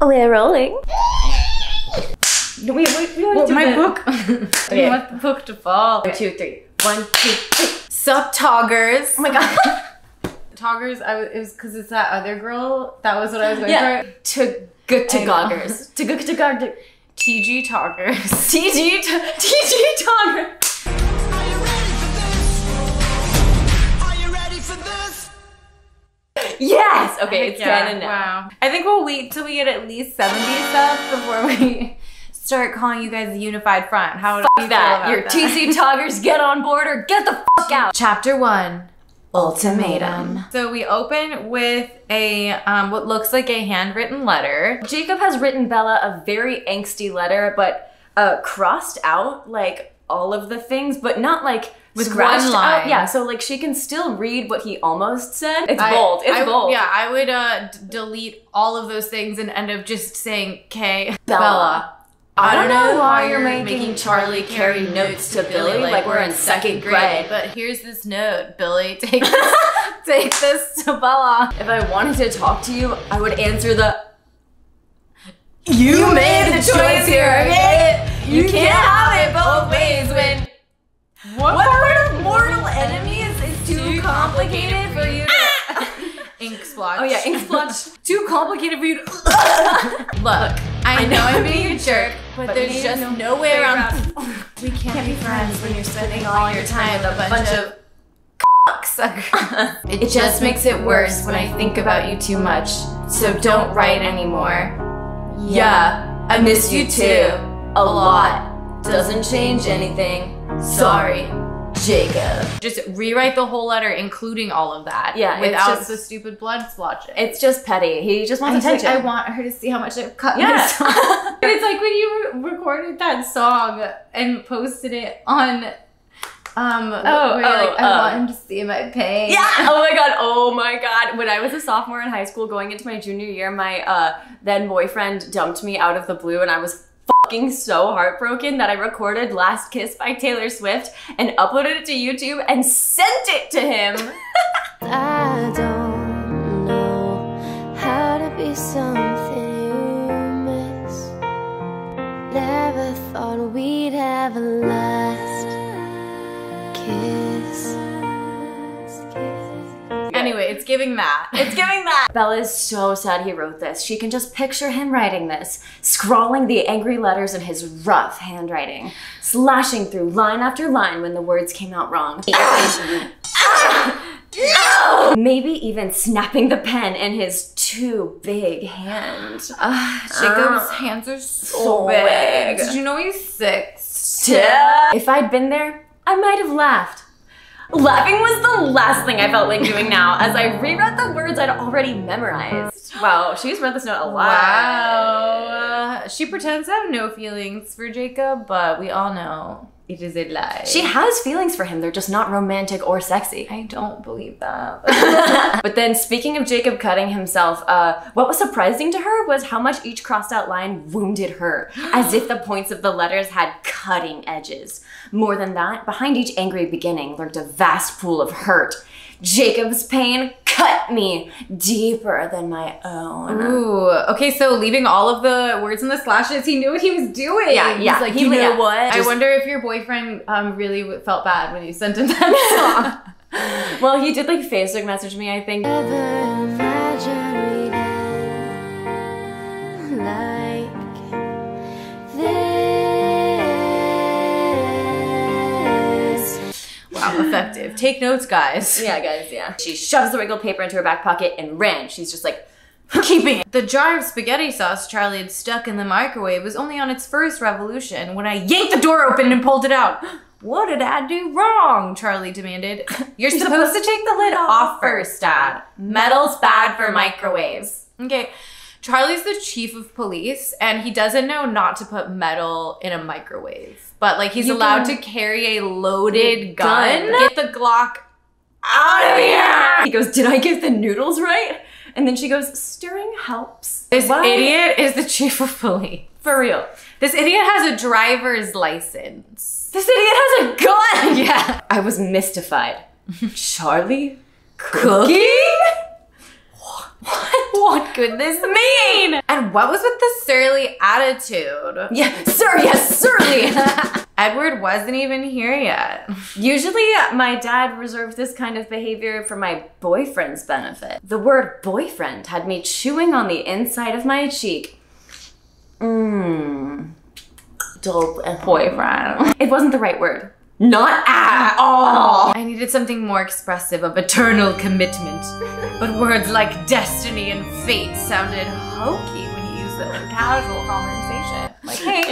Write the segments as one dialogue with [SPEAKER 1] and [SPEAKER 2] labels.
[SPEAKER 1] We're rolling.
[SPEAKER 2] No, we always do my book. Okay. I want the book to fall. 1, 2, 3. 1, 2, 3. SUP TOGGERS. Oh my god. Toggers, it was because it's that other girl. That was what I was going for. TG&TOGGERS. TG&TOG. TG TOGGERS. TG TOGGERS. Yes! Okay, it's canon now. Wow. I think we'll wait till we get at least 70 subs before we start calling you guys the unified front. How do you feel about that? Your TC Toggers, get on board or get the fuck out. Chapter 1. Ultimatum. So we open with a, what looks like a handwritten letter. Jacob has written Bella a very angsty letter, but crossed out like all of the things, but not like with one line. Yeah, so like she can still read what he almost said. It's bold. It's bold. Yeah, I would delete all of those things and end up just saying, "K, Bella. I don't know why you're making Charlie carry notes to Billy like we're in 2nd grade. But here's this note, Billy. Take this, take this to Bella. If I wanted to talk to you, I would answer the. You made the choice here, okay? You can't have it both ways when. What part of mortal enemies is too complicated for you to... Ink splotch. Oh yeah, ink splotch. Too complicated for you to... Look, I know I'm being a jerk, but there's just no way around... We can't be friends when you're spending all your time with a bunch of cocksuckers. It just makes it worse when I think about you too much, so don't write anymore. Yeah, I miss you too. A lot. Doesn't change anything. Sorry, Jacob. Just rewrite the whole letter, including all of that. Yeah, without the stupid blood splotching. It's just petty. He just wants attention. Like, I want her to see how much I've cut my song. It's like when you recorded that song and posted it on, I want him to see my pain. Yeah. Oh my god. When I was a sophomore in high school, going into my junior year, my then boyfriend dumped me out of the blue, and I was fucking so heartbroken that I recorded Last Kiss by Taylor Swift and uploaded it to YouTube and sent it to him. I don't know how to be something you miss. Never thought we'd have a last kiss. Anyway, it's giving that. It's giving that. Bella is so sad he wrote this. She can just picture him writing this, scrawling the angry letters in his rough handwriting, slashing through line after line when the words came out wrong. No! Maybe even snapping the pen in his too big hands. Jacob's hands are so big. Did you know he's 6? If I'd been there, I might have laughed. Laughing was the last thing I felt like doing now, as I reread the words I'd already memorized. Wow, she's read this note a lot. Wow. She pretends to have no feelings for Jacob, but we all know it is a lie. She has feelings for him, they're just not romantic or sexy. I don't believe that. But then, speaking of Jacob cutting himself, what was surprising to her was how much each crossed out line wounded her, as if the points of the letters had cutting edges. More than that, behind each angry beginning lurked a vast pool of hurt. Jacob's pain cut me deeper than my own. Ooh, okay, so leaving all of the words in the slashes, he knew what he was doing. Yeah. He's like, you know what? I wonder if your boyfriend really felt bad when you sent him that song. Well, he did like Facebook message me, I think. Never imagine we'd end like this. Wow, effective. Take notes, guys. Yeah, guys, yeah. She shoves the wrinkled paper into her back pocket and ran. She's just like, keeping it. The jar of spaghetti sauce Charlie had stuck in the microwave was only on its first revolution when I yanked the door open and pulled it out. What did I do wrong? Charlie demanded. You're supposed to take the lid off first, Dad. Metal's bad for microwaves. Okay. Charlie's the chief of police, and he doesn't know not to put metal in a microwave. But like he's allowed to carry a loaded gun. Get the Glock out of here! He goes, did I get the noodles right? And then she goes, stirring helps. This idiot is the chief of police. For real. This idiot has a driver's license. This idiot has a gun! Yeah. I was mystified. Charlie? Cooking? What could this mean?
[SPEAKER 1] And what was with the surly attitude?
[SPEAKER 2] Yeah, surly.
[SPEAKER 1] Edward wasn't even here yet.
[SPEAKER 2] Usually my dad reserved this kind of behavior for my boyfriend's benefit. The word boyfriend had me chewing on the inside of my cheek. Boyfriend. It wasn't the right word. Not at all.
[SPEAKER 1] I needed something more expressive of eternal commitment. But words like destiny and fate sounded hokey when you use them in casual conversation. Like, hey,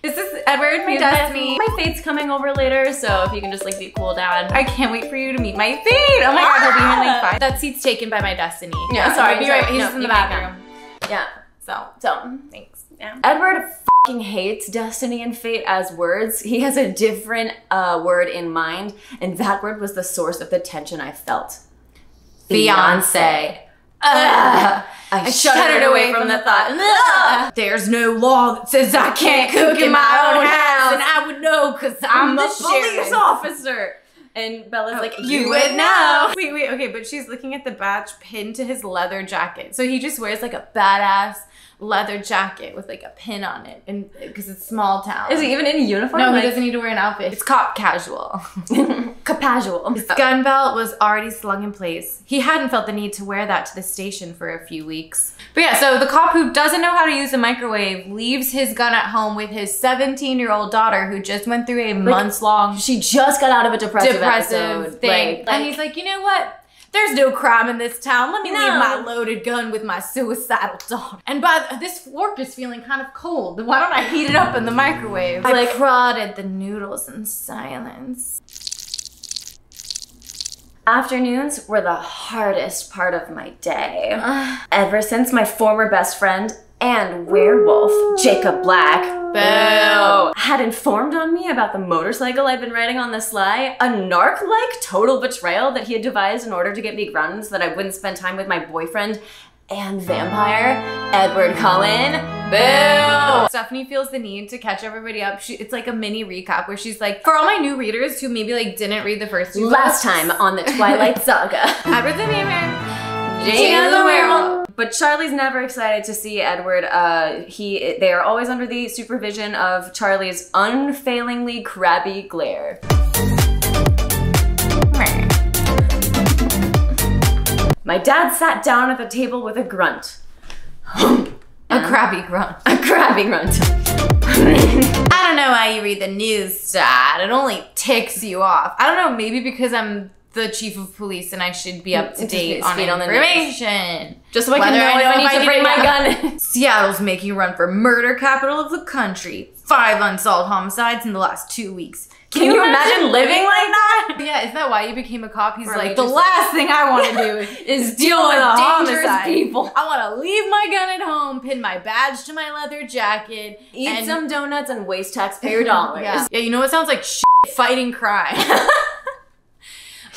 [SPEAKER 1] this is Edward, my destiny.
[SPEAKER 2] My fate's coming over later, so if you can just like be a cool dad.
[SPEAKER 1] I can't wait for you to meet my fate. Oh my god, he'll be here in like 5. That seat's taken by my destiny.
[SPEAKER 2] Yeah, sorry.
[SPEAKER 1] He's just in the bathroom.
[SPEAKER 2] Yeah.
[SPEAKER 1] So thanks. Yeah.
[SPEAKER 2] Edward fucking hates destiny and fate as words. He has a different word in mind, and that word was the source of the tension I felt.
[SPEAKER 1] Fiance. I shuddered away from the thought. There's no law that says I can't cook in my own house, and I would know because I'm the
[SPEAKER 2] police officer. And Bella's like,
[SPEAKER 1] you would know. Wait, okay, but she's looking at the badge pinned to his leather jacket. So he just wears like a badass leather jacket with like a pin on it, and because it's small town.
[SPEAKER 2] Is he even in uniform?
[SPEAKER 1] No, he doesn't need to wear an outfit. It's cop casual.
[SPEAKER 2] Casual.
[SPEAKER 1] His gun belt was already slung in place. He hadn't felt the need to wear that to the station for a few weeks. But yeah, so the cop who doesn't know how to use a microwave leaves his gun at home with his 17-year-old daughter who just went through a months-long...
[SPEAKER 2] She just got out of a depressive
[SPEAKER 1] thing. And he's like, you know what? There's no crime in this town. Let me leave my loaded gun with my suicidal daughter. And this fork is feeling kind of cold. Why don't I heat it up in the microwave? I prodded the noodles in silence.
[SPEAKER 2] Afternoons were the hardest part of my day. Ever since my former best friend and werewolf, Jacob Black, had informed on me about the motorcycle I'd been riding on the sly, a narc-like total betrayal that he had devised in order to get me grounded so that I wouldn't spend time with my boyfriend and vampire, Edward Cullen.
[SPEAKER 1] Boo! Stephanie feels the need to catch everybody up. It's like a mini recap where she's like, for all my new readers who maybe like didn't read the first 2
[SPEAKER 2] Last time on the Twilight Saga.
[SPEAKER 1] Edward the Vampire.
[SPEAKER 2] Jacob the Werewolf. But Charlie's never excited to see Edward. They are always under the supervision of Charlie's unfailingly crabby glare. My dad sat down at the table with a grunt.
[SPEAKER 1] A crabby grunt.
[SPEAKER 2] A crabby grunt.
[SPEAKER 1] I don't know why you read the news, Dad. It only ticks you off. I don't know, maybe because I'm the chief of police and I should be up to date on information.
[SPEAKER 2] Just so I can know if I need to bring my gun.
[SPEAKER 1] Seattle's making a run for murder capital of the country. 5 unsolved homicides in the last 2 weeks.
[SPEAKER 2] Can you imagine living like that?
[SPEAKER 1] Yeah, is that why you became a cop? He's like, the last thing I want to do is deal with dangerous people. I want to leave my gun at home, pin my badge to my leather jacket,
[SPEAKER 2] eat some donuts and waste taxpayer dollars.
[SPEAKER 1] Yeah, you know what sounds like shit? Fighting crime.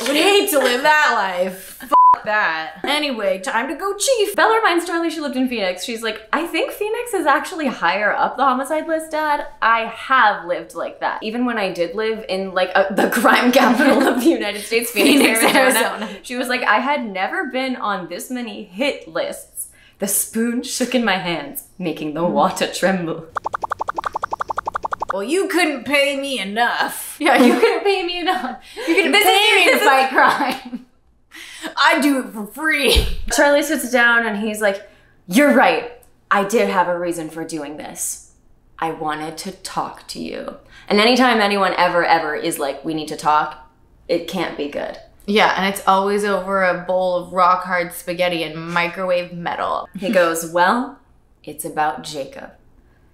[SPEAKER 1] I would hate to live that life. Fuck that. Anyway, time to go chief.
[SPEAKER 2] Bella reminds Charlie she lived in Phoenix. She's like, I think Phoenix is actually higher up the homicide list, Dad. I have lived like that. Even when I did live in like the crime capital of the United States, Phoenix, Arizona. She was like, I had never been on this many hit lists. The spoon shook in my hands, making the water tremble.
[SPEAKER 1] Well, you couldn't pay me enough.
[SPEAKER 2] Yeah, you couldn't pay me enough.
[SPEAKER 1] You couldn't pay me to fight crime. I do it for free.
[SPEAKER 2] Charlie sits down and he's like, you're right. I did have a reason for doing this. I wanted to talk to you. And anytime anyone ever is like, we need to talk, it can't be good.
[SPEAKER 1] Yeah, and it's always over a bowl of rock hard spaghetti and microwave metal.
[SPEAKER 2] He goes, well, it's about Jacob.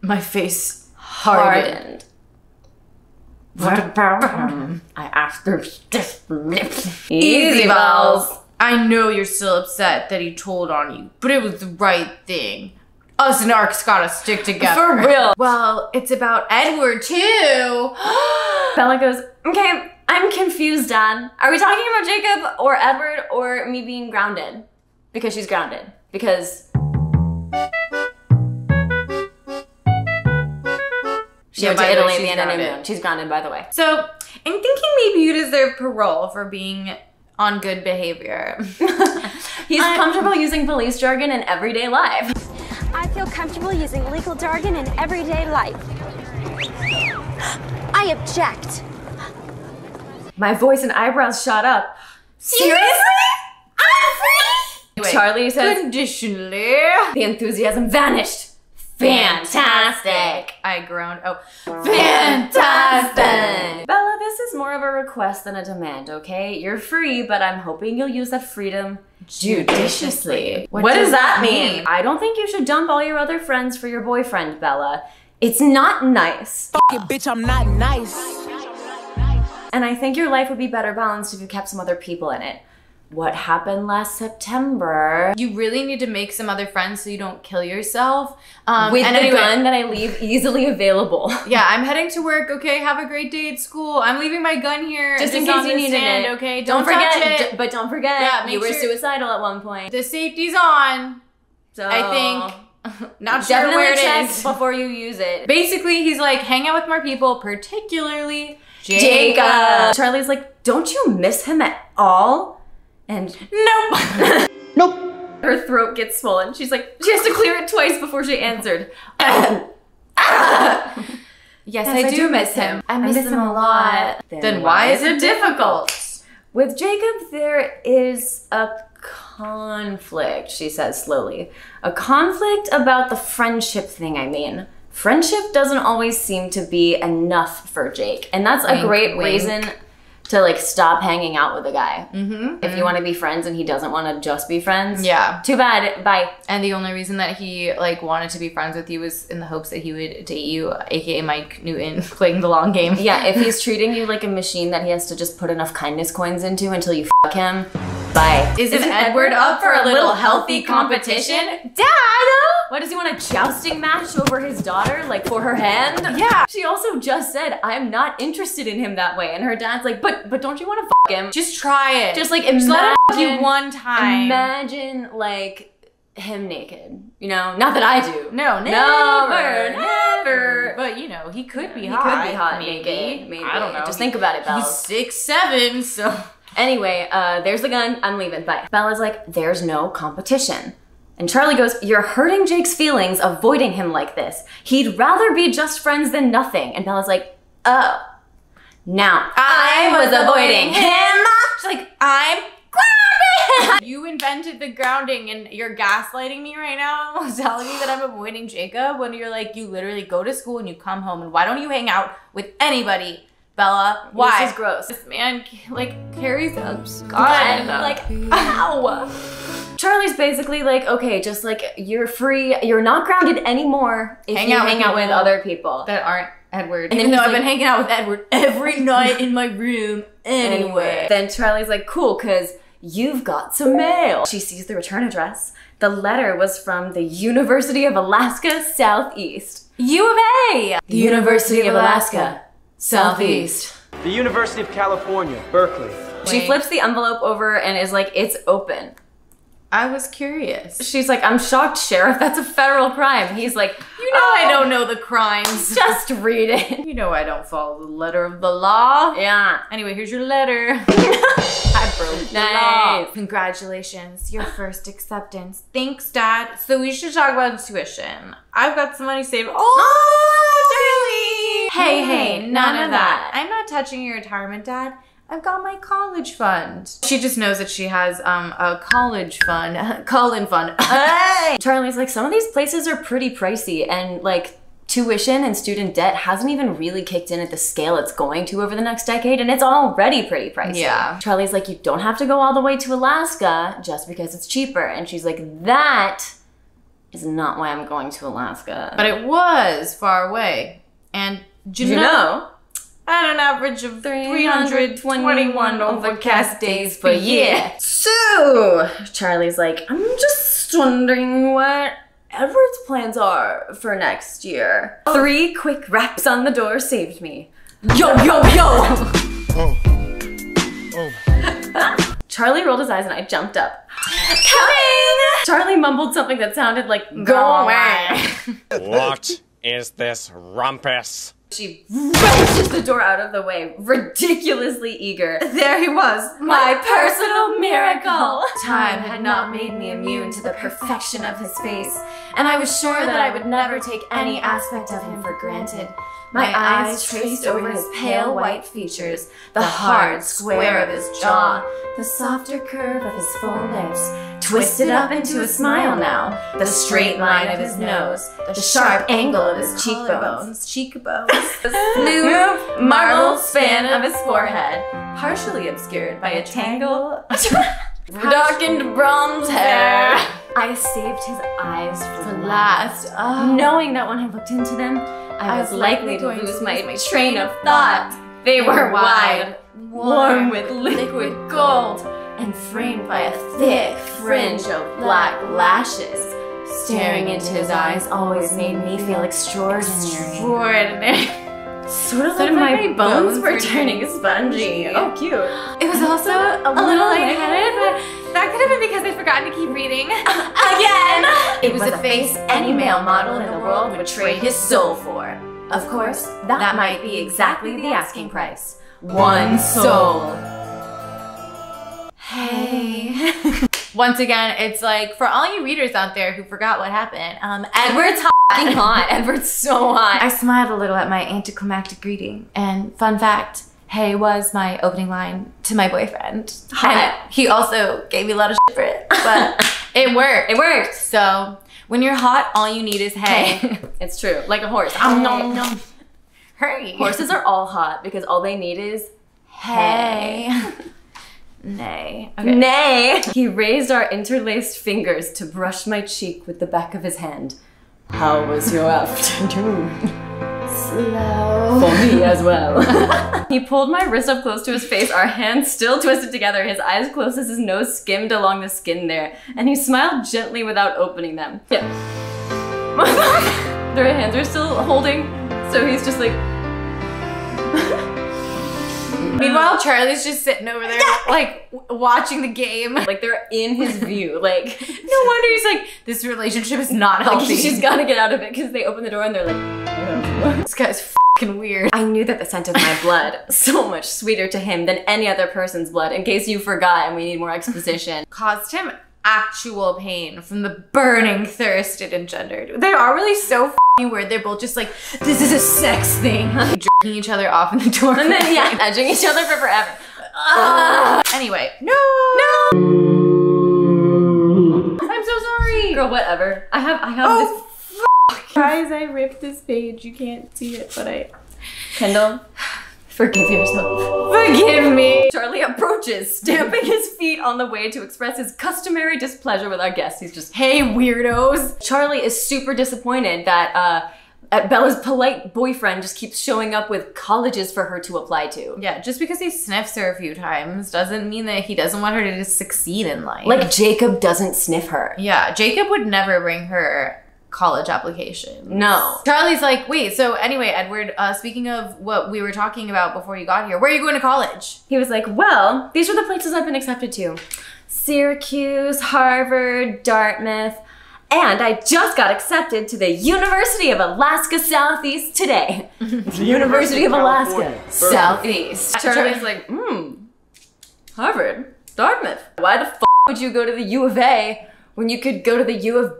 [SPEAKER 1] My face hardened.
[SPEAKER 2] What about him? I asked her stiffly.
[SPEAKER 1] Easy balls. I know you're still upset that he told on you, but it was the right thing. Us narcs gotta stick together.
[SPEAKER 2] For real.
[SPEAKER 1] Well, it's about Edward too.
[SPEAKER 2] Bella goes, okay, I'm confused, Dad. Are we talking about Jacob or Edward or me being grounded? Because she's grounded. Because she went to Italy at the end of Newman. She's grounded, by the way.
[SPEAKER 1] So, I'm thinking maybe you deserve parole for being on good behavior.
[SPEAKER 2] He's comfortable using police jargon in everyday life.
[SPEAKER 3] I feel comfortable using legal jargon in everyday life. I object.
[SPEAKER 2] My voice and eyebrows shot up.
[SPEAKER 1] Seriously? I'm free? Anyway,
[SPEAKER 2] Charlie says,
[SPEAKER 1] conditionally.
[SPEAKER 2] the enthusiasm vanished. Fantastic.
[SPEAKER 1] I groaned. Oh, fantastic.
[SPEAKER 2] Bella, this is more of a request than a demand, okay? You're free, but I'm hoping you'll use that freedom judiciously. What does that mean? I don't think you should dump all your other friends for your boyfriend, Bella. It's not nice.
[SPEAKER 4] Fuck it, bitch, I'm not nice.
[SPEAKER 2] And I think your life would be better balanced if you kept some other people in it. What happened last September?
[SPEAKER 1] You really need to make some other friends so you don't kill yourself.
[SPEAKER 2] With the gun that I leave easily available.
[SPEAKER 1] Yeah, I'm heading to work, okay? Have a great day at school. I'm leaving my gun here.
[SPEAKER 2] Just in case you need it.
[SPEAKER 1] Okay?
[SPEAKER 2] Don't
[SPEAKER 1] forget
[SPEAKER 2] it. But don't forget,
[SPEAKER 1] yeah,
[SPEAKER 2] you were suicidal at one point.
[SPEAKER 1] The safety's on,
[SPEAKER 2] So
[SPEAKER 1] I think. Not sure
[SPEAKER 2] definitely
[SPEAKER 1] where it
[SPEAKER 2] check
[SPEAKER 1] is.
[SPEAKER 2] before you use it.
[SPEAKER 1] Basically, he's like, hang out with more people, particularly
[SPEAKER 2] Jacob. Charlie's like, don't you miss him at all? And
[SPEAKER 1] nope.
[SPEAKER 2] Nope. Her throat gets swollen. She's like, she has to clear it twice before she answered.
[SPEAKER 1] Yes, I do miss him.
[SPEAKER 2] I miss him a lot.
[SPEAKER 1] Then why is it difficult?
[SPEAKER 2] With Jacob, there is a conflict, she says slowly. A conflict about the friendship thing, I mean. Friendship doesn't always seem to be enough for Jake. And that's a great reason to like stop hanging out with a guy. If you want to be friends and he doesn't want to just be friends.
[SPEAKER 1] Yeah.
[SPEAKER 2] Too bad, bye.
[SPEAKER 1] And the only reason that he like wanted to be friends with you was in the hopes that he would date you, aka Mike Newton, playing the long game.
[SPEAKER 2] Yeah, if he's treating you like a machine that he has to just put enough kindness coins into until you fuck him, bye.
[SPEAKER 1] Isn't Edward up for a little healthy competition? Dad!
[SPEAKER 2] What, does he want a jousting match over his daughter, like for her hand?
[SPEAKER 1] Yeah.
[SPEAKER 2] She also just said, I'm not interested in him that way. And her dad's like, but don't you want to fuck him?
[SPEAKER 1] Just try it.
[SPEAKER 2] Just like
[SPEAKER 1] let him fuck
[SPEAKER 2] imagine
[SPEAKER 1] you one time.
[SPEAKER 2] Imagine like him naked, you know? Not that I do.
[SPEAKER 1] No,
[SPEAKER 2] never.
[SPEAKER 1] But you know, he could be
[SPEAKER 2] He
[SPEAKER 1] hot.
[SPEAKER 2] could be hot,
[SPEAKER 1] maybe.
[SPEAKER 2] maybe.
[SPEAKER 1] I don't know.
[SPEAKER 2] Just think about it, Belle.
[SPEAKER 1] He's 6'7", so.
[SPEAKER 2] Anyway, there's the gun. I'm leaving. Bye. Bella's like, there's no competition. And Charlie goes, you're hurting Jake's feelings avoiding him like this. He'd rather be just friends than nothing. And Bella's like, oh. Now, I was avoiding him.
[SPEAKER 1] She's like, I'm grounded. You invented the grounding and you're gaslighting me right now, telling me that I'm avoiding Jacob when you're like, you literally go to school and you come home and why don't you hang out with anybody? Bella, why?
[SPEAKER 2] This is gross.
[SPEAKER 1] This man, like, carries a
[SPEAKER 2] gun.
[SPEAKER 1] gun.
[SPEAKER 2] Like, ow. Charlie's basically like, okay, just like, you're free. You're not grounded anymore if you hang out with other people.
[SPEAKER 1] That aren't Edward.
[SPEAKER 2] And
[SPEAKER 1] Even
[SPEAKER 2] then
[SPEAKER 1] though
[SPEAKER 2] he's
[SPEAKER 1] I've been hanging out with Edward every night in my room anyway.
[SPEAKER 2] Then Charlie's like, cool, because you've got some mail. She sees the return address. The letter was from the University of Alaska Southeast.
[SPEAKER 1] U of A!
[SPEAKER 2] The University of Alaska Southeast.
[SPEAKER 5] The University of California, Berkeley.
[SPEAKER 2] She flips the envelope over and is like, it's open.
[SPEAKER 1] I was curious.
[SPEAKER 2] She's like, I'm shocked, Sheriff. That's a federal crime. He's like,
[SPEAKER 1] You know I don't know the crimes.
[SPEAKER 2] Just read it.
[SPEAKER 1] You know I don't follow the letter of the law.
[SPEAKER 2] Yeah.
[SPEAKER 1] Anyway, here's your letter. I broke the law.
[SPEAKER 2] Nice.
[SPEAKER 1] Congratulations, your first acceptance. Thanks, Dad. So we should talk about tuition. I've got some money saved. Oh, darling. Hey, none of that. I'm not touching your retirement, Dad. I've got my college fund. She just knows that she has a college fund, Cullen fund.
[SPEAKER 2] Hey! Charlie's like, some of these places are pretty pricey and like tuition and student debt hasn't even really kicked in at the scale it's going to over the next decade and it's already pretty pricey.
[SPEAKER 1] Yeah.
[SPEAKER 2] Charlie's like, you don't have to go all the way to Alaska just because it's cheaper. And she's like, that is not why I'm going to Alaska.
[SPEAKER 1] But it was far away. And do you know? At an average of 321 overcast days per year.
[SPEAKER 2] So, Charlie's like, I'm just wondering what Edward's plans are for next year. 3 quick raps on the door saved me. Yo, yo, yo! Charlie rolled his eyes and I jumped up. Coming! Charlie mumbled something that sounded like, go away.
[SPEAKER 6] What?
[SPEAKER 4] is this rumpus?
[SPEAKER 2] She wrenches the door out of the way, ridiculously eager.
[SPEAKER 1] There he was,
[SPEAKER 2] My personal miracle! Time had not made me immune to the perfection of his face, and I was sure that I would never take any aspect of him for granted. My eyes traced over his pale white features, the hard square of his jaw, the softer curve of his full lips, twisted up into a smile now, the straight line of his nose, the sharp angle of his cheekbones, the smooth marble span of his forehead, partially obscured by a tangle of darkened bronze hair. I saved his eyes for last, knowing that when I looked into them, I was likely to lose my train of thought. They were wide, warm with liquid gold, and framed by a thick fringe of black lashes. Staring into his eyes always made me feel extraordinary. Sort of like my bones were turning spongy. Oh, cute.
[SPEAKER 1] It was also a little lightheaded, but that could have been because I'd forgotten to keep reading.
[SPEAKER 2] Again! It was a face any male model in the world would trade his soul for. Of course, that might be exactly the asking price. One soul.
[SPEAKER 1] Hey. Once again, it's like, for all you readers out there who forgot what happened, Edward's
[SPEAKER 2] Fucking hot. Edward's so hot.
[SPEAKER 1] I smiled a little at my anticlimactic greeting. And fun fact, hey was my opening line to my boyfriend.
[SPEAKER 2] Hot.
[SPEAKER 1] And he also gave me a lot of shit for it, but it worked.
[SPEAKER 2] It worked.
[SPEAKER 1] So when you're hot, all you need is hey.
[SPEAKER 2] It's true. Like a horse.
[SPEAKER 1] Nom. Hurry.
[SPEAKER 2] Horses are all hot because all they need is hey.
[SPEAKER 1] Nay. Okay.
[SPEAKER 2] Nay. He raised our interlaced fingers to brush my cheek with the back of his hand. How was your afternoon?
[SPEAKER 1] Slow.
[SPEAKER 2] For me as well. He pulled my wrist up close to his face, our hands still twisted together, his eyes closed as his nose skimmed along the skin there, and he smiled gently without opening them. Yeah. Their hands are still holding, so he's just like...
[SPEAKER 1] Meanwhile, Charlie's just sitting over there, like, watching the game.
[SPEAKER 2] Like, they're in his view. Like,
[SPEAKER 1] no wonder he's like, this relationship is not healthy.
[SPEAKER 2] Like, she's gotta get out of it because they open the door and they're like,
[SPEAKER 1] this guy's fucking weird.
[SPEAKER 2] I knew that the scent of my blood, so much sweeter to him than any other person's blood, in case you forgot and we need more exposition,
[SPEAKER 1] caused him actual pain from the burning thirst it engendered. They are really so weird. They're both just like, this is a sex thing. Jerking each other off in the door.
[SPEAKER 2] And then, yeah, edging each other for forever.
[SPEAKER 1] Anyway, no! I'm so sorry.
[SPEAKER 2] Girl, whatever. I have this.
[SPEAKER 1] Guys, I ripped this page. You can't see it, but
[SPEAKER 2] Kendall, forgive yourself.
[SPEAKER 1] Forgive me.
[SPEAKER 2] Charlie approaches, stamping his feet on the way to express his customary displeasure with our guests. He's just,
[SPEAKER 1] hey, weirdos.
[SPEAKER 2] Charlie is super disappointed that Bella's polite boyfriend just keeps showing up with colleges for her to apply to.
[SPEAKER 1] Yeah, just because he sniffs her a few times doesn't mean that he doesn't want her to just succeed in life.
[SPEAKER 2] Like Jacob doesn't sniff her.
[SPEAKER 1] Yeah, Jacob would never bring her college application.
[SPEAKER 2] No.
[SPEAKER 1] Charlie's like, wait, so anyway, Edward, speaking of what we were talking about before you got here, where are you going to college?
[SPEAKER 2] He was like, well, these are the places I've been accepted to. Syracuse, Harvard, Dartmouth, and I just got accepted to the University of Alaska Southeast today. The University of Alaska Southeast. Charlie's like, Harvard, Dartmouth. Why the f would you go to the U of A when you could go to the U of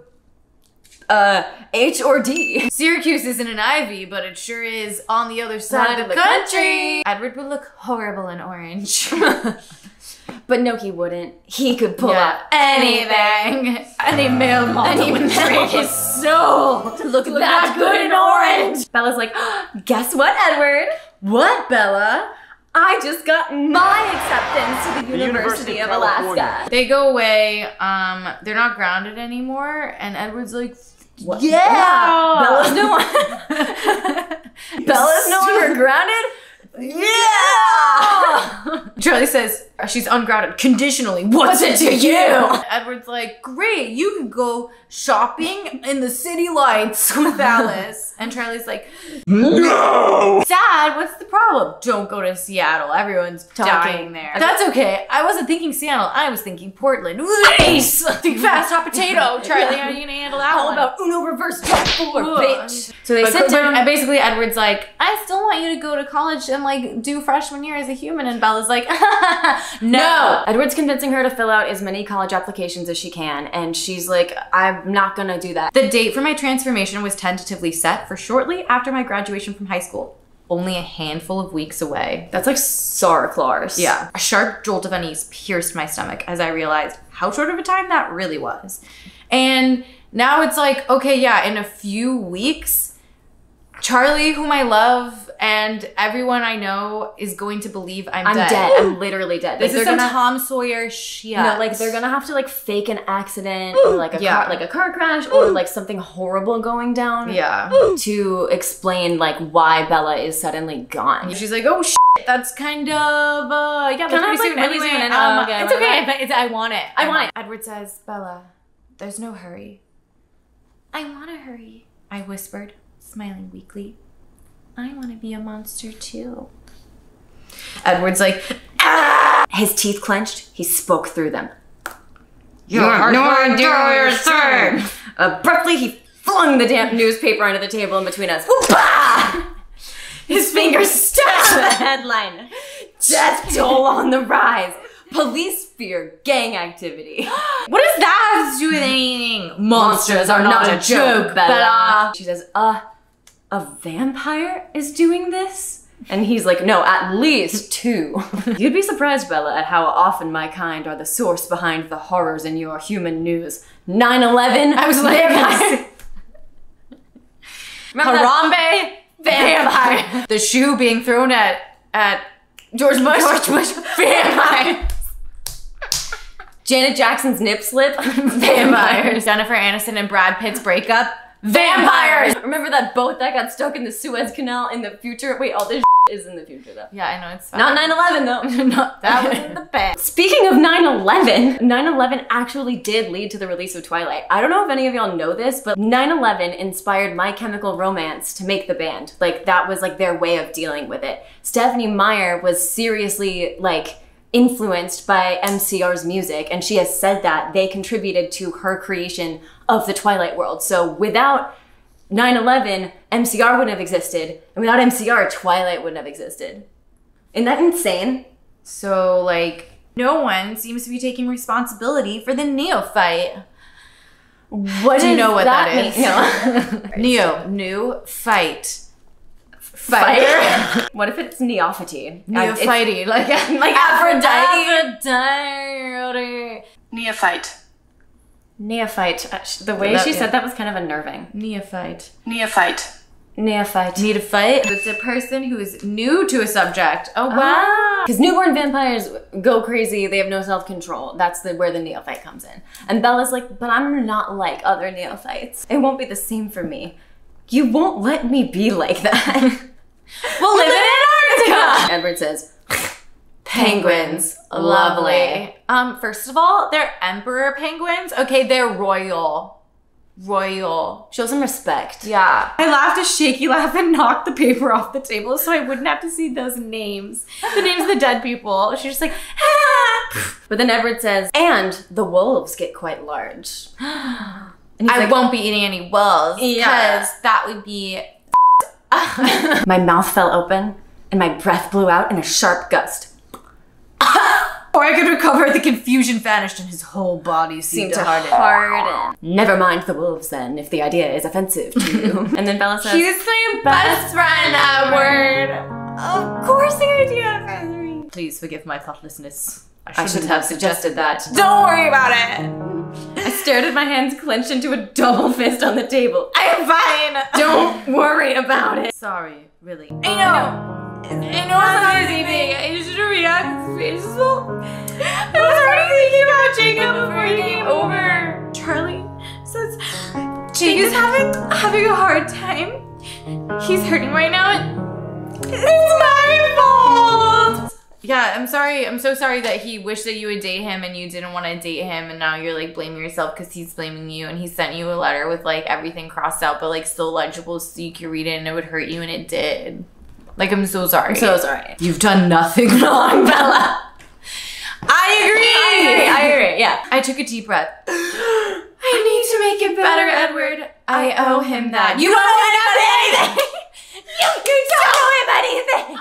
[SPEAKER 2] H or D?
[SPEAKER 1] Syracuse isn't an Ivy, but it sure is on the other side of the country. Edward would look horrible in orange.
[SPEAKER 2] But no, he wouldn't. He could pull
[SPEAKER 1] up anything. Any male model would trade his soul to look that good in orange.
[SPEAKER 2] Bella's like, guess what, Edward?
[SPEAKER 1] What, Bella?
[SPEAKER 2] I just got my acceptance to the University of Alaska.
[SPEAKER 1] They go away, they're not grounded anymore, and Edward's like,
[SPEAKER 2] what?
[SPEAKER 1] Yeah!
[SPEAKER 2] Bella's no longer grounded? Yeah!
[SPEAKER 1] Charlie says, she's ungrounded conditionally. What's it to you? Edward's like, great, you can go shopping in the city lights with Alice. And Charlie's like, no! Dad, what's the problem? Don't go to Seattle. Everyone's dying there. That's okay. I wasn't thinking Seattle. I was thinking Portland. Ace! Think fast, hot potato. Charlie, how are you gonna handle that one?
[SPEAKER 2] How about Uno reverse drop four, bitch? So they sit down.
[SPEAKER 1] And basically Edward's like, I still want you to go to college and like do freshman year as a human. And Bella's like, no.
[SPEAKER 2] Edward's convincing her to fill out as many college applications as she can. And she's like, I'm not gonna do that.
[SPEAKER 1] The date for my transformation was tentatively set for shortly after my graduation from high school. Only a handful of weeks away.
[SPEAKER 2] That's like sour claws.
[SPEAKER 1] Yeah. A sharp jolt of unease pierced my stomach as I realized how short of a time that really was. And now it's like, okay, yeah, in a few weeks, Charlie, whom I love, and everyone I know is going to believe I'm dead.
[SPEAKER 2] I'm literally dead.
[SPEAKER 1] This is some Tom Sawyer shit.
[SPEAKER 2] No, like they're gonna have to like fake an accident or like a car crash or like something horrible going down.
[SPEAKER 1] Yeah.
[SPEAKER 2] To explain like why Bella is suddenly gone.
[SPEAKER 1] She's like, oh shit, that's kind of yeah, that's pretty soon.
[SPEAKER 2] Really
[SPEAKER 1] Anyway,
[SPEAKER 2] soon.
[SPEAKER 1] it's okay. But I want it.
[SPEAKER 2] I want it.
[SPEAKER 1] Edward says, Bella, there's no hurry. I want to hurry, I whispered, smiling weakly. I want to be a monster too. Edward's like, ah!
[SPEAKER 2] His teeth clenched. He spoke through them.
[SPEAKER 1] You have no idea what you're saying.
[SPEAKER 2] Abruptly, he flung the damp newspaper onto the table in between us. His fingers stabbed the headline. Death toll on the rise. Police fear gang activity.
[SPEAKER 1] What does that have to do with anything? Monsters are not a joke, Bella.
[SPEAKER 2] She says, a vampire is doing this? And he's like, no, at least 2. You'd be surprised, Bella, at how often my kind are the source behind the horrors in your human news. 9/11.
[SPEAKER 1] I was like, Harambe, vampire. The shoe being thrown at George Bush, vampire.
[SPEAKER 2] Janet Jackson's nip slip,
[SPEAKER 1] vampires. Jennifer Aniston and Brad Pitt's breakup, vampires.
[SPEAKER 2] Remember that boat that got stuck in the Suez Canal in the future? Wait, all this is in the future though.
[SPEAKER 1] Yeah, I know, it's fine.
[SPEAKER 2] Not 9/11 though.
[SPEAKER 1] No, that was in the bed.
[SPEAKER 2] Speaking of 9/11, 9/11 actually did lead to the release of Twilight. I don't know if any of y'all know this, but 9/11 inspired My Chemical Romance to make the band. Like that was like their way of dealing with it. Stephenie Meyer was seriously like influenced by MCR's music, and she has said that they contributed to her creation of the Twilight world. So without 9/11, MCR wouldn't have existed, and without MCR, Twilight wouldn't have existed. Isn't that insane?
[SPEAKER 1] So like, no one seems to be taking responsibility for the neophyte.
[SPEAKER 2] What
[SPEAKER 1] do you know what that is?
[SPEAKER 2] No.
[SPEAKER 1] New fight. Fighter.
[SPEAKER 2] What if it's neophyte?
[SPEAKER 1] Neophyte, like
[SPEAKER 2] Aphrodite.
[SPEAKER 3] Neophyte.
[SPEAKER 2] Neophyte. The way she said that was kind of unnerving.
[SPEAKER 1] Neophyte.
[SPEAKER 3] Neophyte.
[SPEAKER 2] Neophyte.
[SPEAKER 1] Need a fight? It's a person who is new to a subject. Oh wow.
[SPEAKER 2] Because newborn vampires go crazy, they have no self-control. That's where the neophyte comes in. And Bella's like, but I'm not like other neophytes. It won't be the same for me. You won't let me be like that.
[SPEAKER 1] We'll live in Antarctica!
[SPEAKER 2] Edward says,
[SPEAKER 1] penguins. Lovely. First of all, they're emperor penguins. Okay, they're royal. Royal.
[SPEAKER 2] Show some respect.
[SPEAKER 1] Yeah. I laughed a shaky laugh and knocked the paper off the table so I wouldn't have to see those names. The names of the dead people. She's just like, ah!
[SPEAKER 2] But then Edward says, and the wolves get quite large. And
[SPEAKER 1] I won't be eating any wolves because that would be
[SPEAKER 2] My mouth fell open and my breath blew out in a sharp gust.
[SPEAKER 1] Or I could recover, the confusion vanished and his whole body seemed to harden.
[SPEAKER 2] Never mind the wolves then, if the idea is offensive to you. And then Bella says,
[SPEAKER 1] he's my best friend, Edward. Of course the idea is offensive. Please forgive my thoughtlessness. I shouldn't have suggested that. Don't worry about it.
[SPEAKER 2] I stared at my hands clenched into a double fist on the table.
[SPEAKER 1] I'm fine.
[SPEAKER 2] Don't worry about it.
[SPEAKER 1] Sorry, really. I know it's not anything. I should react peaceful. I was already thinking about Jacob before he came over. Charlie says Jake is having a hard time. He's hurting right now. It's my fault. Yeah, I'm sorry. I'm so sorry that he wished that you would date him and you didn't want to date him, and now you're like blaming yourself because he's blaming you, and he sent you a letter with like everything crossed out but like still legible so you could read it and it would hurt you, and it did. Like, I'm so sorry.
[SPEAKER 2] I'm so sorry.
[SPEAKER 1] You've done nothing wrong, Bella. I agree, yeah. I took a deep breath. I need to make it better, Edward. I owe him that. You don't owe him anything! You don't owe him anything!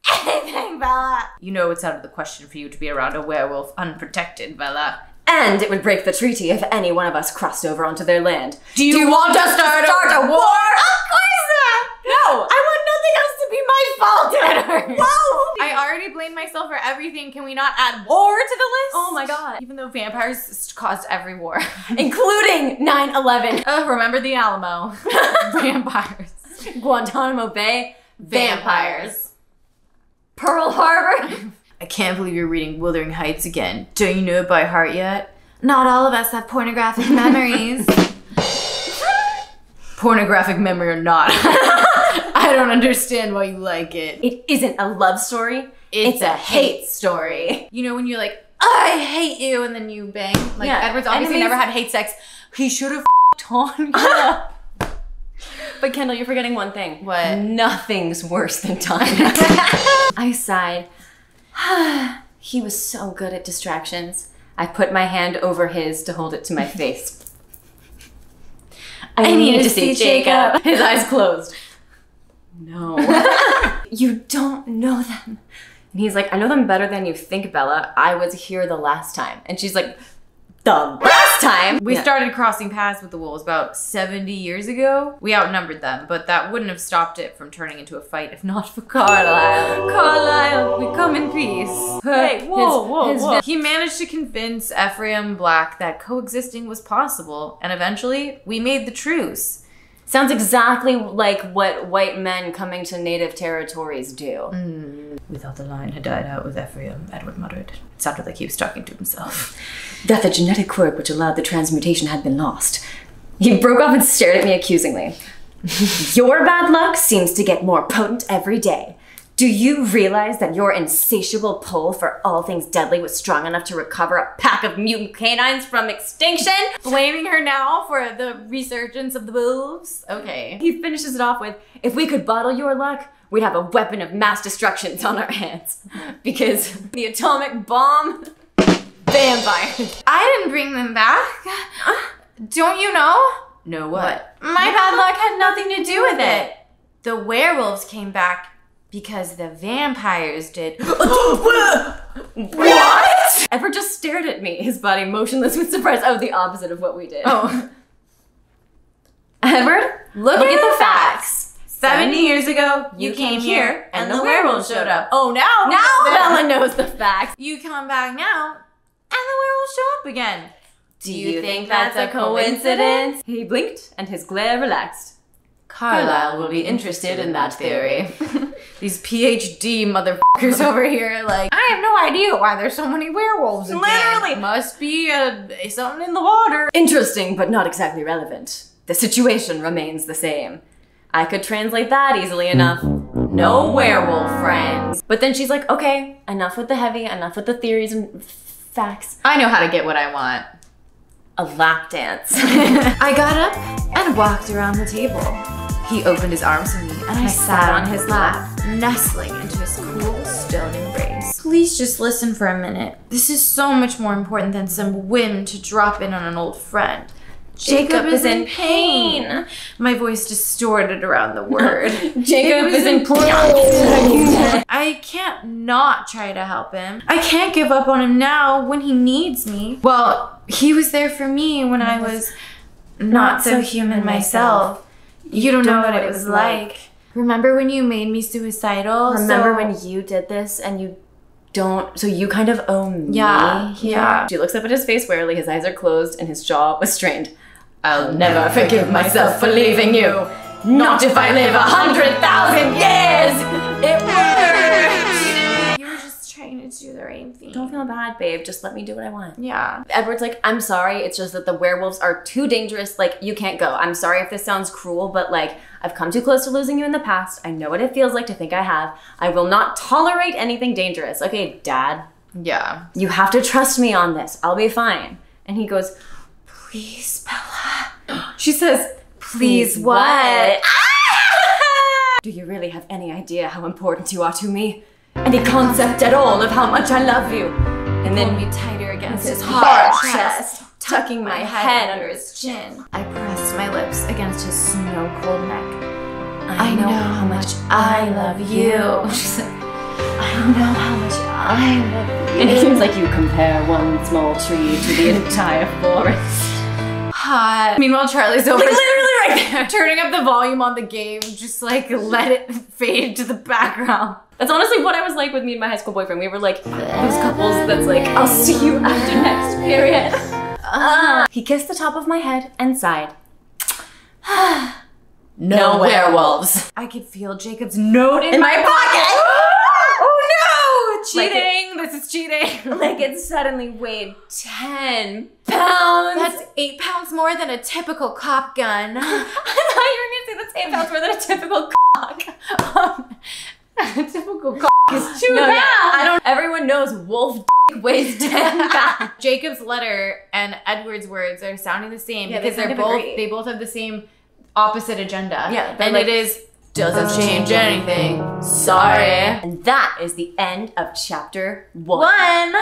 [SPEAKER 1] Anything, Bella. You know it's out of the question for you to be around a werewolf unprotected, Bella.
[SPEAKER 2] And it would break the treaty if any one of us crossed over onto their land.
[SPEAKER 1] Do you want to start a war? Of course not!
[SPEAKER 2] No!
[SPEAKER 1] I want nothing else to be my fault, Edward. Whoa! I already blamed myself for everything. Can we not add war to the list?
[SPEAKER 2] Oh my god.
[SPEAKER 1] Even though vampires caused every war.
[SPEAKER 2] Including 9/11.
[SPEAKER 1] Remember the Alamo. Vampires.
[SPEAKER 2] Guantanamo Bay.
[SPEAKER 1] Vampires.
[SPEAKER 2] Pearl Harbor.
[SPEAKER 1] I can't believe you're reading Wuthering Heights again. Don't you know it by heart yet? Not all of us have pornographic memories. Pornographic memory or not. I don't understand why you like it.
[SPEAKER 2] It isn't a love story.
[SPEAKER 1] It's a hate story. You know when you're like, I hate you, and then you bang? Like, yeah, Edward's obviously never had hate sex. He should have on you.
[SPEAKER 2] But Kendall, you're forgetting one thing.
[SPEAKER 1] What?
[SPEAKER 2] Nothing's worse than time. I sighed. He was so good at distractions. I put my hand over his to hold it to my face. I needed to see Jacob. His eyes closed. No. You don't know them. And he's like, I know them better than you think, Bella. I was here the last time. And she's like, the last time?
[SPEAKER 1] We started crossing paths with the wolves about 70 years ago. We outnumbered them, but that wouldn't have stopped it from turning into a fight if not for Carlisle. Carlisle, we come in peace.
[SPEAKER 2] Hey, whoa.
[SPEAKER 1] He managed to convince Ephraim Black that coexisting was possible, and eventually we made the truce.
[SPEAKER 2] Sounds exactly like what white men coming to native territories do.
[SPEAKER 1] We thought the line had died out with Ephraim, Edward muttered. It sounded like he was talking to himself.
[SPEAKER 2] That the genetic quirk which allowed the transmutation had been lost. He broke off and stared at me accusingly. Your bad luck seems to get more potent every day. Do you realize that your insatiable pull for all things deadly was strong enough to recover a pack of mutant canines from extinction?
[SPEAKER 1] Blaming her now for the resurgence of the wolves? Okay.
[SPEAKER 2] He finishes it off with, if we could bottle your luck, we'd have a weapon of mass destruction on our hands. Because the atomic bomb, vampires.
[SPEAKER 1] I didn't bring them back. Don't you know?
[SPEAKER 2] Know what?
[SPEAKER 1] My bad luck had nothing to do with it. The werewolves came back because the vampires did.
[SPEAKER 2] What? Edward just stared at me, his body motionless with surprise. Oh, the opposite of what we did.
[SPEAKER 1] Oh.
[SPEAKER 2] Edward, look at the facts.
[SPEAKER 1] 70 years ago, you came here and the werewolves showed up. Oh, now
[SPEAKER 2] Bella knows the facts.
[SPEAKER 1] You come back now and the werewolves show up again.
[SPEAKER 2] Do you think that's a coincidence? He blinked and his glare relaxed. Carlisle will be interested in that theory.
[SPEAKER 1] These PhD motherfuckers over here like, I have no idea why there's so many werewolves again.
[SPEAKER 2] Literally.
[SPEAKER 1] Must be something in the water.
[SPEAKER 2] Interesting, but not exactly relevant. The situation remains the same. I could translate that easily enough. No werewolf friends. But then she's like, okay, enough with the heavy, enough with the theories and facts.
[SPEAKER 1] I know how to get what I want.
[SPEAKER 2] A lap dance.
[SPEAKER 1] I got up and walked around the table. He opened his arms to me and I sat on his lap, nestling into his cool stone embrace. Please just listen for a minute. This is so much more important than some whim to drop in on an old friend. Jacob is in pain. My voice distorted around the word.
[SPEAKER 2] Jacob is in pain.
[SPEAKER 1] I can't not try to help him. I can't give up on him now when he needs me. Well, he was there for me when I was not so human myself. You don't know what it was like. Remember when you made me suicidal?
[SPEAKER 2] Remember when you did this and you don't, so you kind of owe me?
[SPEAKER 1] Yeah.
[SPEAKER 2] She looks up at his face warily, his eyes are closed and his jaw was strained. I'll never forgive myself for leaving you. Not if I live 100,000 years! It worked!
[SPEAKER 1] You were just trying to to do the right thing.
[SPEAKER 2] Don't feel bad, babe. Just let me do what I want.
[SPEAKER 1] Yeah.
[SPEAKER 2] Edward's like, I'm sorry. It's just that the werewolves are too dangerous. Like, you can't go. I'm sorry if this sounds cruel, but like, I've come too close to losing you in the past. I know what it feels like to think I have. I will not tolerate anything dangerous. Okay, Dad.
[SPEAKER 1] Yeah.
[SPEAKER 2] You have to trust me on this. I'll be fine. And he goes, please, Bella.
[SPEAKER 1] She says, please what?
[SPEAKER 2] Do you really have any idea how important you are to me? Any concept at all of how much I love you? And then
[SPEAKER 1] me tighter against his
[SPEAKER 2] hard
[SPEAKER 1] hard
[SPEAKER 2] chest, tucking my head under his
[SPEAKER 1] chin. I pressed my lips against his snow-cold neck.
[SPEAKER 2] I know how much I love you.
[SPEAKER 1] She said, I know how much I love you.
[SPEAKER 2] And it seems like you compare one small tree to the entire forest.
[SPEAKER 1] Hot. Meanwhile, Charlie's over,
[SPEAKER 2] Like literally right there.
[SPEAKER 1] turning up the volume on the game, just like let it fade to the background.
[SPEAKER 2] That's honestly what I was like with me and my high school boyfriend. We were like those couples that's like, I'll see you after next period. He kissed the top of my head and sighed. No werewolves.
[SPEAKER 1] I could feel Jacob's note in
[SPEAKER 2] my pocket.
[SPEAKER 1] Oh no! Cheating!
[SPEAKER 2] Like
[SPEAKER 1] this is cheating.
[SPEAKER 2] Like it suddenly weighed 10 pounds.
[SPEAKER 1] That's 8 pounds more than a typical cop gun.
[SPEAKER 2] I thought you were gonna say that's 8 pounds more than a typical cock.
[SPEAKER 1] A typical cock is 2 pounds.
[SPEAKER 2] Yeah, I don't. Everyone knows wolf dick weighs 10 pounds.
[SPEAKER 1] Jacob's letter and Edward's words are sounding the same
[SPEAKER 2] Yeah,
[SPEAKER 1] because they both have the same opposite agenda.
[SPEAKER 2] Yeah,
[SPEAKER 1] and
[SPEAKER 2] like,
[SPEAKER 1] it is doesn't change anything. Sorry.
[SPEAKER 2] And that is the end of chapter 1.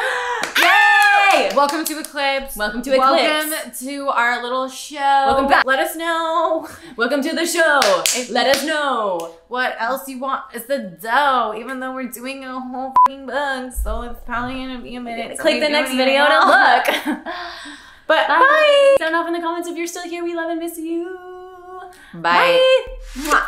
[SPEAKER 1] Yay! Welcome to Eclipse.
[SPEAKER 2] Welcome to Eclipse.
[SPEAKER 1] Welcome to our little show.
[SPEAKER 2] Welcome back.
[SPEAKER 1] Let us know.
[SPEAKER 2] Welcome to the show. Let us know
[SPEAKER 1] what else you want is the dough, even though we're doing a whole f***ing book, so it's probably gonna be a minute.
[SPEAKER 2] Click the next video to look.
[SPEAKER 1] But bye.
[SPEAKER 2] Sound off in the comments if you're still here. We love and miss you.
[SPEAKER 1] Bye.
[SPEAKER 2] Mwah.